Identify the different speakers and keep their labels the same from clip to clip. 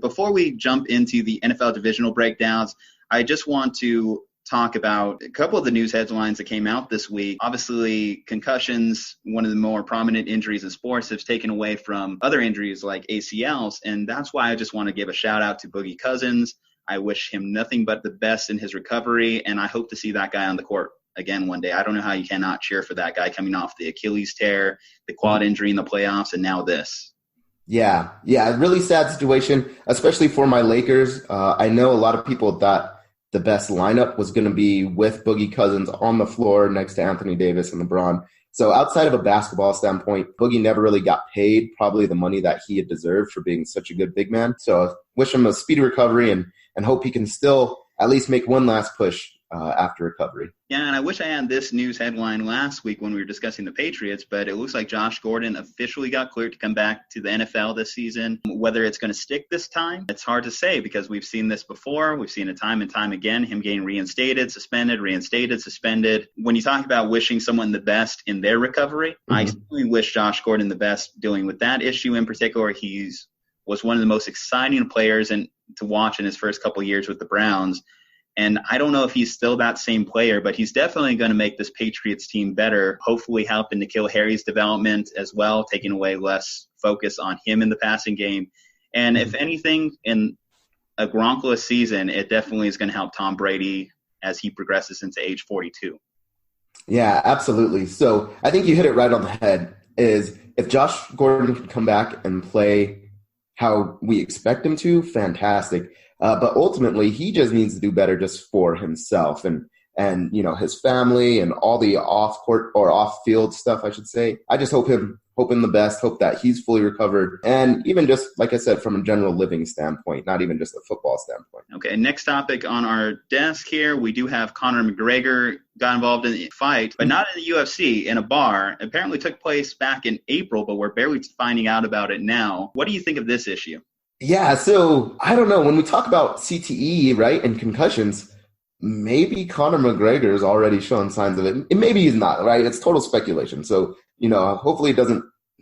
Speaker 1: Before we jump into the NFL divisional breakdowns, I just want to talk about a couple of the news headlines that came out this week. Obviously, concussions, one of the more prominent injuries in sports, has taken away from other injuries like ACLs. And that's why I just want to give a shout out to Boogie Cousins. I wish him nothing but the best in his recovery, and I hope to see that guy on the court again one day. I don't know how you cannot cheer for that guy coming off the Achilles tear, the quad injury in the playoffs, and now this.
Speaker 2: Yeah, really sad situation, especially for my Lakers. I know a lot of people thought the best lineup was going to be with Boogie Cousins on the floor next to Anthony Davis and LeBron. So outside of a basketball standpoint, Boogie never really got paid probably the money that he had deserved for being such a good big man. So I wish him a speedy recovery and hope he can still at least make one last push after recovery.
Speaker 1: Yeah, and I wish I had this news headline last week when we were discussing the Patriots, but it looks like Josh Gordon officially got cleared to come back to the NFL this season. Whether it's going to stick this time, it's hard to say because we've seen this before. We've seen it time and time again, him getting reinstated, suspended. When you talk about wishing someone the best in their recovery, I certainly wish Josh Gordon the best dealing with that issue in particular. Was one of the most exciting players and to watch in his first couple of years with the Browns. And I don't know if he's still that same player, but he's definitely going to make this Patriots team better, hopefully helping N'Keal Harry's development as well, taking away less focus on him in the passing game. And if anything, in a Gronkless season, it definitely is going to help Tom Brady as he progresses into age 42.
Speaker 2: Yeah, absolutely. So I think you hit it right on the head, is if Josh Gordon can come back and play how we expect him to, fantastic. But ultimately, he just needs to do better just for himself and his family and all the off-court or off-field stuff, I should say. I just hope him the best, hope that he's fully recovered. And even just, like I said, from a general living standpoint, not even just a football standpoint.
Speaker 1: Okay, next topic on our desk here, we do have Conor McGregor got involved in the fight, but not in the UFC, in a bar. Apparently took place back in April, but we're barely finding out about it now. What do you think of this issue?
Speaker 2: Yeah, so I don't know. When we talk about CTE, right, and concussions, maybe Conor McGregor is already showing signs of it. And maybe he's not, right? It's total speculation. So, hopefully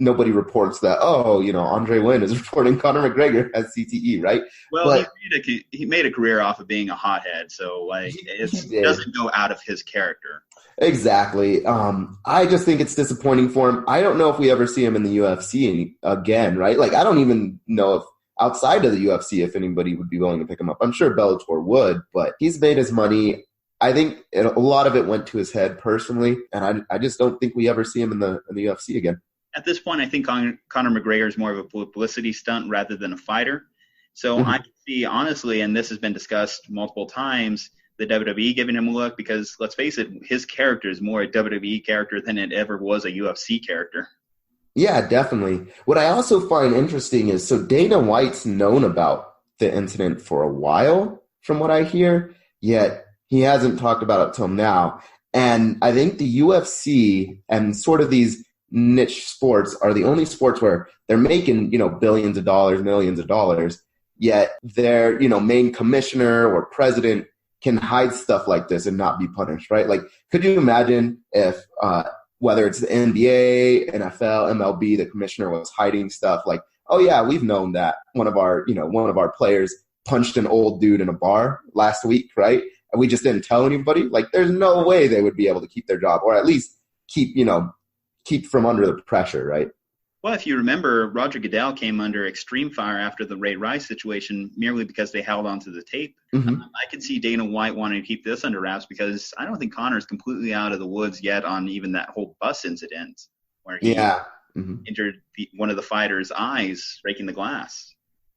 Speaker 2: nobody reports that, Aundre Huynh is reporting Conor McGregor has CTE, right?
Speaker 1: Well, but he made a career off of being a hothead, so it doesn't go out of his character.
Speaker 2: Exactly. I just think it's disappointing for him. I don't know if we ever see him in the UFC again, right? Like, I don't even know if outside of the UFC, if anybody would be willing to pick him up. I'm sure Bellator would, but he's made his money. I think a lot of it went to his head personally, and I just don't think we ever see him in the UFC again.
Speaker 1: At this point, I think Conor McGregor is more of a publicity stunt rather than a fighter. So I can see, honestly, and this has been discussed multiple times, the WWE giving him a look because, let's face it, his character is more a WWE character than it ever was a UFC character.
Speaker 2: Yeah, definitely. What I also find interesting is, so Dana White's known about the incident for a while, from what I hear, yet he hasn't talked about it till now. And I think the UFC and sort of these niche sports are the only sports where they're making, billions of dollars, millions of dollars, yet their, main commissioner or president can hide stuff like this and not be punished, right? Like, could you imagine if, whether it's the NBA, NFL, MLB, the commissioner was hiding stuff like, oh yeah, we've known that one of our players punched an old dude in a bar last week, right? And we just didn't tell anybody. Like, there's no way they would be able to keep their job, or at least keep from under the pressure, right?
Speaker 1: Well, if you remember, Roger Goodell came under extreme fire after the Ray Rice situation merely because they held onto the tape. I could see Dana White wanting to keep this under wraps because I don't think Conor's completely out of the woods yet on even that whole bus incident where he injured one of the fighters' eyes, breaking the glass.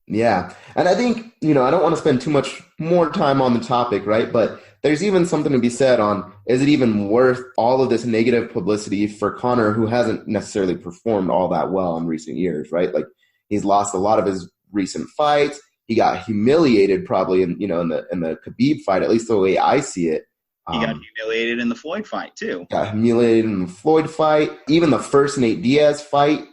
Speaker 2: Yeah, and I think, I don't want to spend too much more time on the topic, right? But there's even something to be said on, is it even worth all of this negative publicity for Conor, who hasn't necessarily performed all that well in recent years, right? Like, he's lost a lot of his recent fights. He got humiliated probably in the Khabib fight, at least the way I see it.
Speaker 1: He got humiliated in the Floyd fight too.
Speaker 2: Got humiliated in the Floyd fight. Even the first Nate Diaz fight,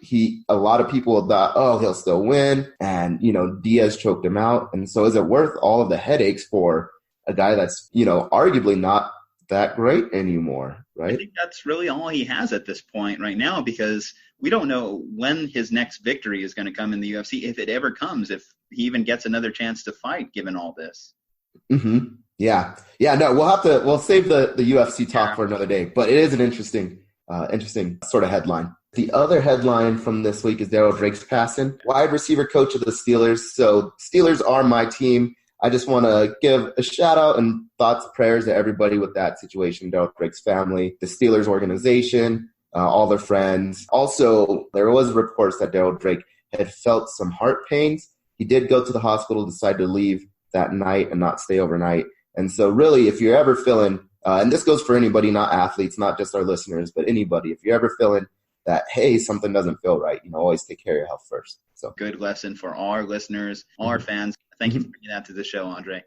Speaker 2: a lot of people thought, oh, he'll still win. And, Diaz choked him out. And so is it worth all of the headaches for a guy that's, arguably not that great anymore, right?
Speaker 1: I think that's really all he has at this point right now, because we don't know when his next victory is going to come in the UFC, if it ever comes, if he even gets another chance to fight, given all this.
Speaker 2: Mm-hmm. Yeah. No, we'll save the UFC talk for another day, but it is an interesting sort of headline. The other headline from this week is Darryl Drake's passing, wide receiver coach of the Steelers. So Steelers are my team. I just want to give a shout out and thoughts, prayers to everybody with that situation, Darryl Drake's family, the Steelers organization, all their friends. Also, there was reports that Darryl Drake had felt some heart pains. He did go to the hospital, decided to leave that night and not stay overnight. And so really, if you're ever feeling, and this goes for anybody, not athletes, not just our listeners, but anybody, if you're ever feeling that, hey, something doesn't feel right, always take care of your health first. So
Speaker 1: good lesson for all our listeners, all our fans. Thank you for bringing that to the show, Aundre.